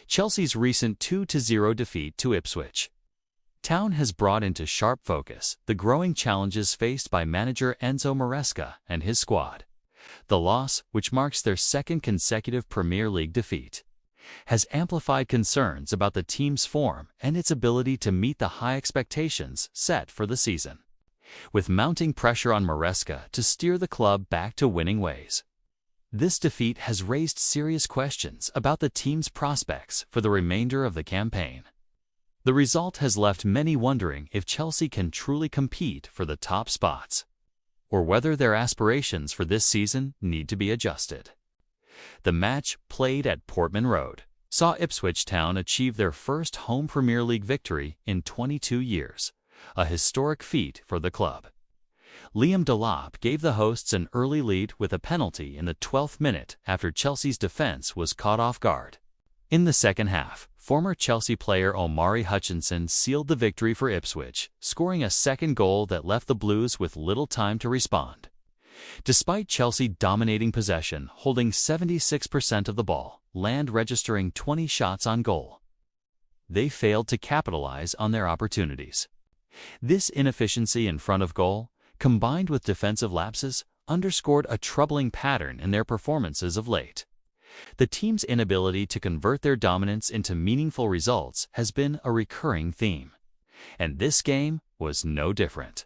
Chelsea's recent 2-0 defeat to Ipswich Town has brought into sharp focus the growing challenges faced by manager Enzo Maresca and his squad. The loss, which marks their second consecutive Premier League defeat, has amplified concerns about the team's form and its ability to meet the high expectations set for the season, with mounting pressure on Maresca to steer the club back to winning ways. This defeat has raised serious questions about the team's prospects for the remainder of the campaign. The result has left many wondering if Chelsea can truly compete for the top spots, or whether their aspirations for this season need to be adjusted. The match, played at Portman Road, saw Ipswich Town achieve their first home Premier League victory in 22 years, a historic feat for the club. Liam Delap gave the hosts an early lead with a penalty in the 12th minute after Chelsea's defense was caught off guard. In the second half, former Chelsea player Omari Hutchinson sealed the victory for Ipswich, scoring a second goal that left the Blues with little time to respond. Despite Chelsea dominating possession, holding 76% of the ball, and registering 20 shots on goal, they failed to capitalize on their opportunities. This inefficiency in front of goal, combined with defensive lapses, underscored a troubling pattern in their performances of late. The team's inability to convert their dominance into meaningful results has been a recurring theme, and this game was no different.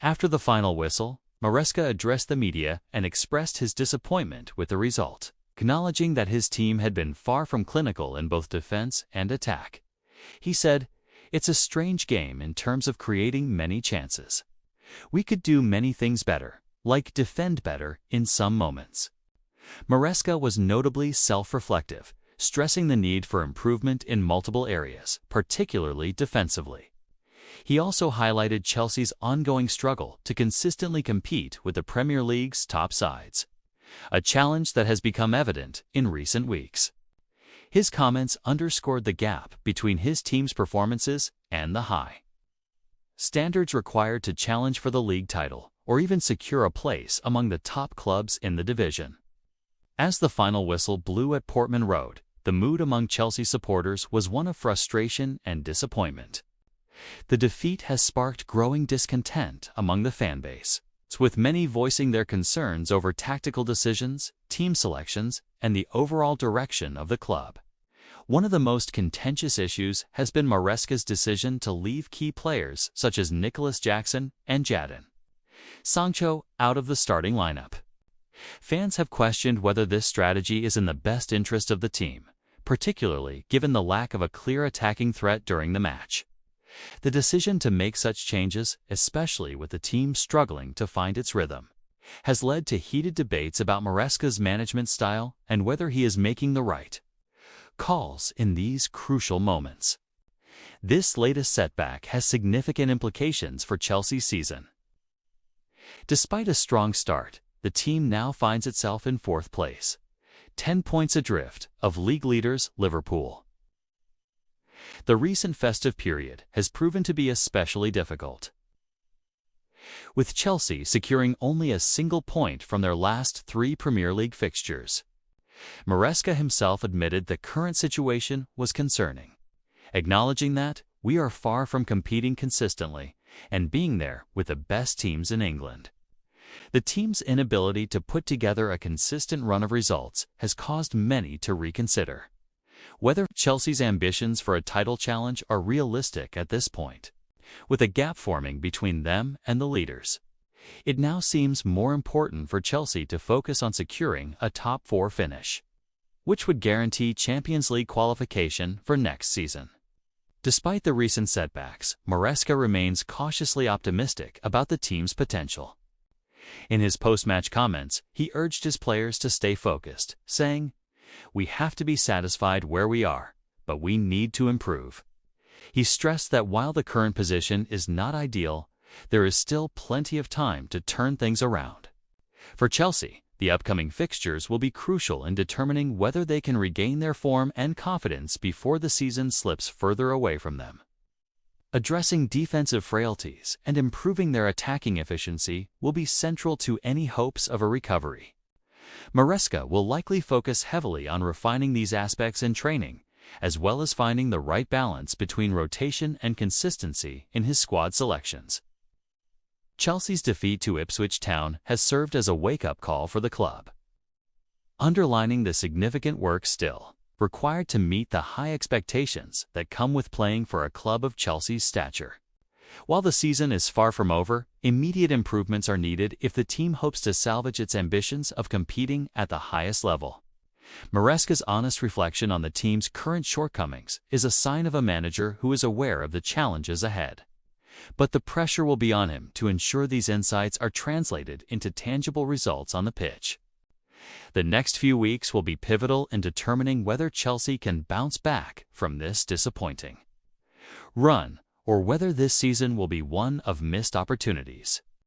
After the final whistle, Maresca addressed the media and expressed his disappointment with the result, acknowledging that his team had been far from clinical in both defense and attack. He said, "It's a strange game in terms of creating many chances. We could do many things better, like defend better in some moments." Maresca was notably self-reflective, stressing the need for improvement in multiple areas, particularly defensively. He also highlighted Chelsea's ongoing struggle to consistently compete with the Premier League's top sides, a challenge that has become evident in recent weeks. His comments underscored the gap between his team's performances and the high standards required to challenge for the league title or even secure a place among the top clubs in the division. As the final whistle blew at Portman Road, the mood among Chelsea supporters was one of frustration and disappointment. The defeat has sparked growing discontent among the fanbase, with many voicing their concerns over tactical decisions, team selections, and the overall direction of the club. One of the most contentious issues has been Maresca's decision to leave key players such as Nicholas Jackson and Jadon Sancho out of the starting lineup. Fans have questioned whether this strategy is in the best interest of the team, particularly given the lack of a clear attacking threat during the match. The decision to make such changes, especially with the team struggling to find its rhythm, has led to heated debates about Maresca's management style and whether he is making the right calls in these crucial moments. This latest setback has significant implications for Chelsea's season. Despite a strong start, the team now finds itself in fourth place, 10 points adrift of league leaders Liverpool. The recent festive period has proven to be especially difficult, with Chelsea securing only a single point from their last 3 Premier League fixtures. Maresca himself admitted the current situation was concerning, acknowledging that "we are far from competing consistently and being there with the best teams in England." The team's inability to put together a consistent run of results has caused many to reconsider whether Chelsea's ambitions for a title challenge are realistic at this point. With a gap forming between them and the leaders, it now seems more important for Chelsea to focus on securing a top 4 finish, which would guarantee Champions League qualification for next season. Despite the recent setbacks, Maresca remains cautiously optimistic about the team's potential. In his post-match comments, he urged his players to stay focused, saying, "We have to be satisfied where we are, but we need to improve." He stressed that while the current position is not ideal, there is still plenty of time to turn things around. For Chelsea, the upcoming fixtures will be crucial in determining whether they can regain their form and confidence before the season slips further away from them. Addressing defensive frailties and improving their attacking efficiency will be central to any hopes of a recovery. Maresca will likely focus heavily on refining these aspects in training, as well as finding the right balance between rotation and consistency in his squad selections. Chelsea's defeat to Ipswich Town has served as a wake-up call for the club, underlining the significant work still required to meet the high expectations that come with playing for a club of Chelsea's stature. While the season is far from over, immediate improvements are needed if the team hopes to salvage its ambitions of competing at the highest level. Maresca's honest reflection on the team's current shortcomings is a sign of a manager who is aware of the challenges ahead. But the pressure will be on him to ensure these insights are translated into tangible results on the pitch. The next few weeks will be pivotal in determining whether Chelsea can bounce back from this disappointing run, or whether this season will be one of missed opportunities.